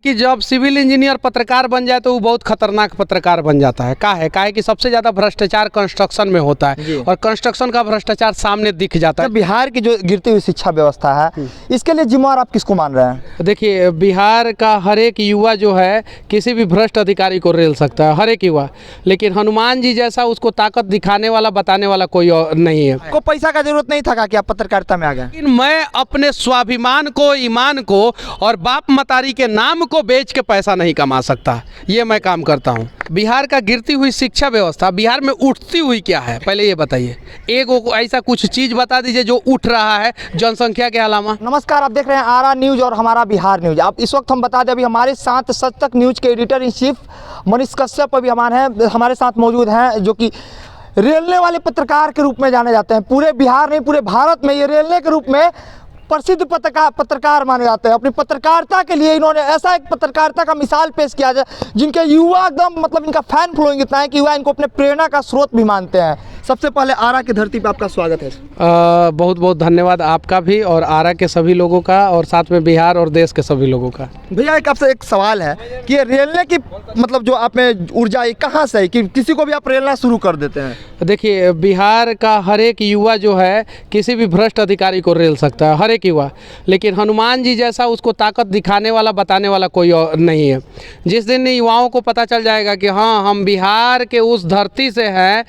कि जब civil engineer पत्रकार बन जाए तो वो बहुत खतरनाक पत्रकार बन जाता है। का है कि सबसे ज़्यादा भ्रष्टाचार कंस्ट्रक्शन में होता है और कंस्ट्रक्शन का भ्रष्टाचार सामने दिख जाता है। बिहार की जो गिरती हुई शिक्षा व्यवस्था है, इसके लिए जिम्मेवार आप किसको मान रहे हैं? देखिए, बिहार का हर एक युवा जो है किसी भी भ्रष्ट अधिकारी को रेल सकता है, हर एक युवा, लेकिन हनुमान जी जैसा उसको ताकत दिखाने वाला बताने वाला कोई और नहीं है। को पैसा का जरूरत नहीं था कि आप पत्रकारिता में आ गए? लेकिन मैं अपने स्वाभिमान को, ईमान को और बाप मतारी के नाम को बेच के पैसा नहीं कमा सकता। ये मैं काम करता हूँ। बिहार का गिरती हुई शिक्षा व्यवस्था, बिहार में उठती हुई क्या है पहले ये बताइए। एक ऐसा कुछ चीज़ बता दीजिए जो उठ रहा है जनसंख्या के अलावा। नमस्कार, आप देख रहे हैं आरा न्यूज और हमारा बिहार न्यूज। आप इस वक्त हम बता दें, अभी हमारे साथ सच तक न्यूज के editor in chief Manish Kashyap अभी हमारे साथ मौजूद हैं, जो कि रेलने वाले पत्रकार के रूप में जाने जाते हैं। पूरे बिहार नहीं, पूरे भारत में ये रेलने के रूप में प्रसिद्ध पत्रकार माने जाते हैं। अपनी पत्रकारिता के लिए इन्होंने ऐसा एक पत्रकारिता का मिसाल पेश किया है जिनके युवा एकदम मतलब इनका फैन फॉलोइंग इतना है कि युवा इनको अपने प्रेरणा का स्रोत भी मानते हैं। सबसे पहले आरा की धरती पर आपका स्वागत है। बहुत बहुत धन्यवाद आपका भी और आरा के सभी लोगों का और साथ में बिहार और देश के सभी लोगों का। भैया, एक आपसे एक सवाल है कि ये रेलने की मतलब जो आप में ऊर्जा है कहाँ से है कि किसी को भी आप रेलना शुरू कर देते हैं? देखिए, बिहार का हर एक युवा जो है किसी भी भ्रष्ट अधिकारी को रेल सकता है, हर एक युवा, लेकिन हनुमान जी जैसा उसको ताकत दिखाने वाला बताने वाला कोई और नहीं है। जिस दिन युवाओं को पता चल जाएगा कि हाँ, हम बिहार के उस धरती से हैं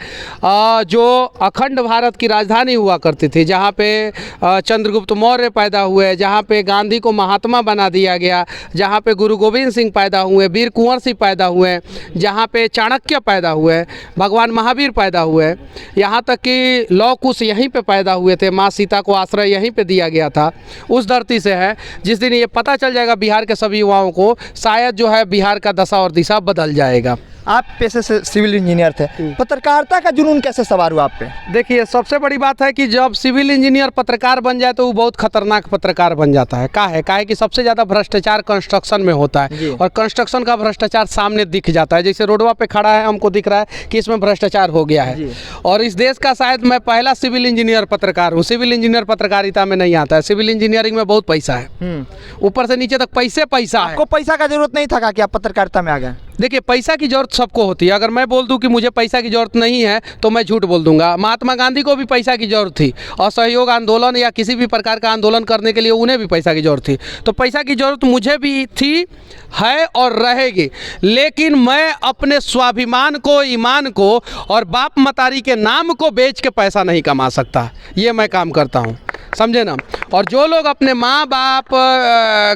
जो अखंड भारत की राजधानी हुआ करती थी, जहाँ पे चंद्रगुप्त मौर्य पैदा हुए, जहाँ पे गांधी को महात्मा बना दिया गया, जहाँ पे गुरु गोविंद सिंह पैदा हुए, वीर कुंवर सिंह पैदा हुए, जहाँ पे चाणक्य पैदा हुए, भगवान महावीर पैदा हुए, यहाँ तक कि लौह कुश यहीं पे पैदा हुए थे, माँ सीता को आश्रय यहीं पे दिया गया था। उस धरती से है। जिस दिन ये पता चल जाएगा बिहार के सभी युवाओं को, शायद जो है बिहार का दशा और दिशा बदल जाएगा। आप पेशे से सिविल इंजीनियर थे, पत्रकारिता का जुनून कैसे सवार हुआ आप पे? देखिए, सबसे बड़ी बात है कि जब सिविल इंजीनियर पत्रकार बन जाए तो वो बहुत खतरनाक पत्रकार बन जाता है। का है कि सबसे ज़्यादा भ्रष्टाचार कंस्ट्रक्शन में होता है और कंस्ट्रक्शन का भ्रष्टाचार सामने दिख जाता है। जैसे रोडवा पे खड़ा है, हमको दिख रहा है कि इसमें भ्रष्टाचार हो गया है और इस देश का शायद मैं पहला सिविल इंजीनियर पत्रकार हूँ। सिविल इंजीनियर पत्रकारिता में नहीं आता है। सिविल इंजीनियरिंग में बहुत पैसा है, ऊपर से नीचे तक पैसा है। आपको पैसा का जरूरत नहीं था कि आप पत्रकारिता में आ गए? देखिए, पैसा की जरूरत सबको होती है। अगर मैं बोल दूं कि मुझे पैसा की जरूरत नहीं है तो मैं झूठ बोल दूंगा। महात्मा गांधी को भी पैसा की जरूरत थी, असहयोग आंदोलन या किसी भी प्रकार का आंदोलन करने के लिए उन्हें भी पैसा की जरूरत थी। तो पैसा की जरूरत मुझे भी थी, है और रहेगी, लेकिन मैं अपने स्वाभिमान को, ईमान को और बाप मतारी के नाम को बेच के पैसा नहीं कमा सकता। ये मैं काम करता हूँ, समझे ना। और जो लोग अपने माँ बाप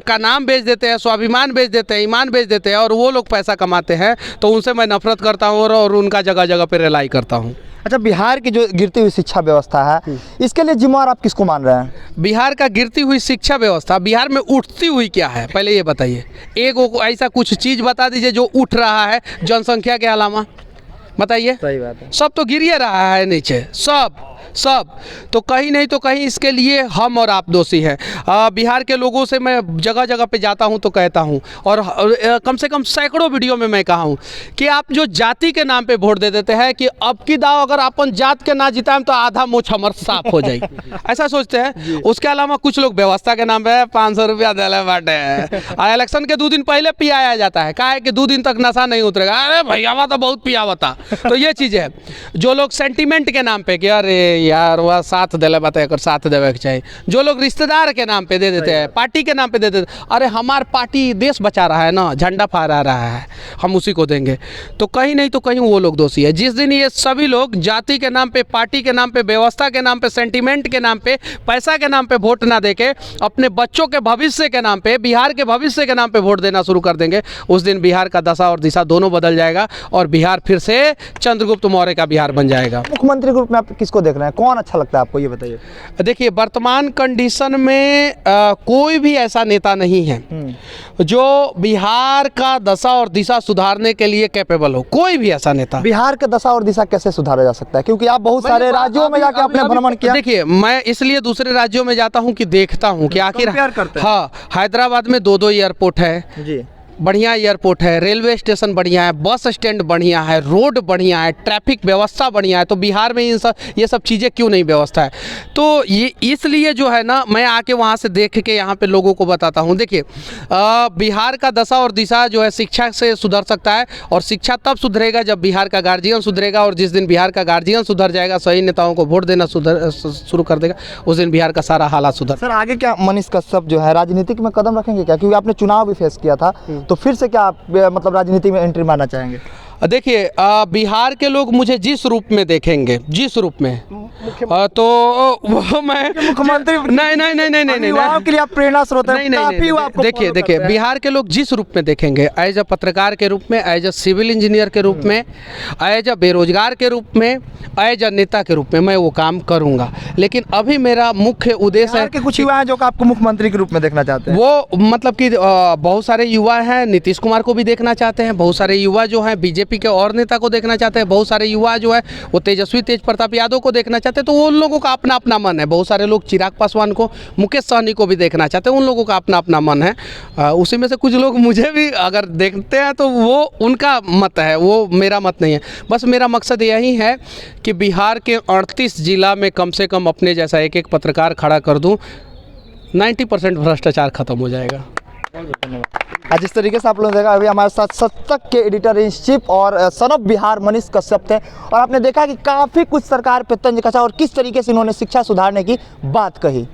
का नाम बेच देते हैं, स्वाभिमान बेच देते हैं, ईमान बेच देते हैं और वो लोग पैसा कमाते हैं, तो उनसे मैं नफरत करता हूँ और उनका जगह जगह पे रिलाई करता हूँ। अच्छा, बिहार की जो गिरती हुई शिक्षा व्यवस्था है, इसके लिए जिम्मेवार आप किसको मान रहे हैं? बिहार का गिरती हुई शिक्षा व्यवस्था, बिहार में उठती हुई क्या है पहले ये बताइए। एक ऐसा कुछ चीज़ बता दीजिए जो उठ रहा है जनसंख्या के अलावा, बताइए। सही बात है, सब तो गिर ही रहा है नीचे, सब तो कहीं नहीं तो कहीं इसके लिए हम और आप दोषी हैं। बिहार के लोगों से मैं जगह जगह पे जाता हूं तो कहता हूं और कम से कम सैकड़ों वीडियो में मैं कहा हूं कि आप जो जाति के नाम पे वोट दे देते हैं कि अब की दाव अगर अपन जात के ना जिताएं तो आधा मुँह हमर साफ हो जाए, ऐसा सोचते हैं। उसके अलावा कुछ लोग व्यवस्था के नाम पे 500 रुपया दिले बाटे, इलेक्शन के 2 दिन पहले पियाया जाता है। कहा है कि 2 दिन तक नशा नहीं उतरेगा, अरे भैया तो बहुत पिया बता। तो ये चीज़ है। जो लोग सेंटीमेंट के नाम पे कि अरे यार वह साथ दिले बताए कर साथ देवे के चाहिए, जो लोग रिश्तेदार के नाम पे दे देते हैं, पार्टी के नाम पे दे देते, अरे हमार पार्टी देश बचा रहा है ना, झंडा फहरा रहा है, हम उसी को देंगे, तो कहीं नहीं तो कहीं वो लोग दोषी है। जिस दिन ये सभी लोग जाति के नाम पे, पार्टी के नाम पे, व्यवस्था के नाम पे, सेंटीमेंट के नाम पे, पैसा के नाम पे वोट ना देके अपने बच्चों के भविष्य के नाम पे, बिहार के भविष्य के नाम पे वोट देना शुरू कर देंगे, उस दिन बिहार का दशा और दिशा दोनों बदल जाएगा और बिहार फिर से चंद्रगुप्त मौर्य का बिहार बन जाएगा। मुख्यमंत्री के रूप में आप किसको देख रहे हैं? कौन अच्छा लगता है आपको, ये बताइए। देखिए, वर्तमान कंडीशन में कोई भी ऐसा नेता नहीं है जो बिहार का दशा और दिशा सुधारने के लिए कैपेबल हो। कोई भी ऐसा नेता। बिहार का दशा और दिशा कैसे सुधारा जा सकता है, क्योंकि आप बहुत सारे राज्यों में जाके आपने भ्रमण किया? देखिए, मैं इसलिए दूसरे राज्यों में जाता हूं कि देखता हूं कि आखिर, हाँ, हैदराबाद में 2 एयरपोर्ट है जी, बढ़िया एयरपोर्ट है, रेलवे स्टेशन बढ़िया है, बस स्टैंड बढ़िया है, रोड बढ़िया है, ट्रैफिक व्यवस्था बढ़िया है, तो बिहार में ये सब चीज़ें क्यों नहीं व्यवस्था है। तो ये इसलिए जो है ना, मैं आके वहाँ से देख के यहाँ पे लोगों को बताता हूँ। देखिए बिहार का दशा और दिशा जो है शिक्षा से सुधर सकता है, और शिक्षा तब सुधरेगा जब बिहार का गार्जियन सुधरेगा, और जिस दिन बिहार का गार्जियन सुधर जाएगा, सही नेताओं को वोट देना शुरू कर देगा, उस दिन बिहार का सारा हालात सुधर। सर आगे क्या मनीष कश्यप जो है राजनीतिक में कदम रखेंगे क्या, क्योंकि आपने चुनाव भी फेस किया था, तो फिर से क्या आप मतलब राजनीति में एंट्री मारना चाहेंगे? देखिए बिहार के लोग मुझे जिस रूप में देखेंगे, जिस रूप में तो वो मैं मुख्यमंत्री नहीं युवाओं के लिए आप प्रेरणा स्रोत हैं, काफी युवा आपको देखिए follow देखिए करते हैं। बिहार के लोग जिस रूप में देखेंगे, एज अ पत्रकार के रूप में, एज अ सिविल इंजीनियर के रूप में, एज अ बेरोजगार के रूप में, एज अ नेता के रूप में मैं वो काम करूंगा। लेकिन अभी मेरा मुख्य उद्देश्य बिहार है के कुछ युवा हैं जो कि आपको मुख्यमंत्री के रूप में देखना चाहते हैं। वो मतलब कि बहुत सारे युवा हैं नीतीश कुमार को भी देखना चाहते हैं, बहुत सारे युवा जो हैं बीजेपी के और नेता को देखना चाहते हैं, बहुत सारे युवा जो है वो तेजस्वी तेज प्रताप यादव को देखना चाहते हैं। तो उन लोगों का अपना अपना मन है। बहुत सारे लोग चिराग पासवान को, मुकेश सहनी को भी देखना चाहते हैं, उन लोगों का अपना अपना मन है। उसी में से कुछ लोग मुझे भी अगर देखते हैं तो वो उनका मत है, वो मेरा मत नहीं है। बस मेरा मकसद यही है कि बिहार के 38 जिला में कम से कम अपने जैसा एक एक पत्रकार खड़ा कर दूं, 90% भ्रष्टाचार खत्म हो जाएगा। आज जिस तरीके से आप लोगों ने देखा, अभी हमारे साथ सततक के एडिटर इन चीफ और सन ऑफ बिहार मनीष कश्यप थे, और आपने देखा कि काफ़ी कुछ सरकार पे तंज कसा और किस तरीके से इन्होंने शिक्षा सुधारने की बात कही।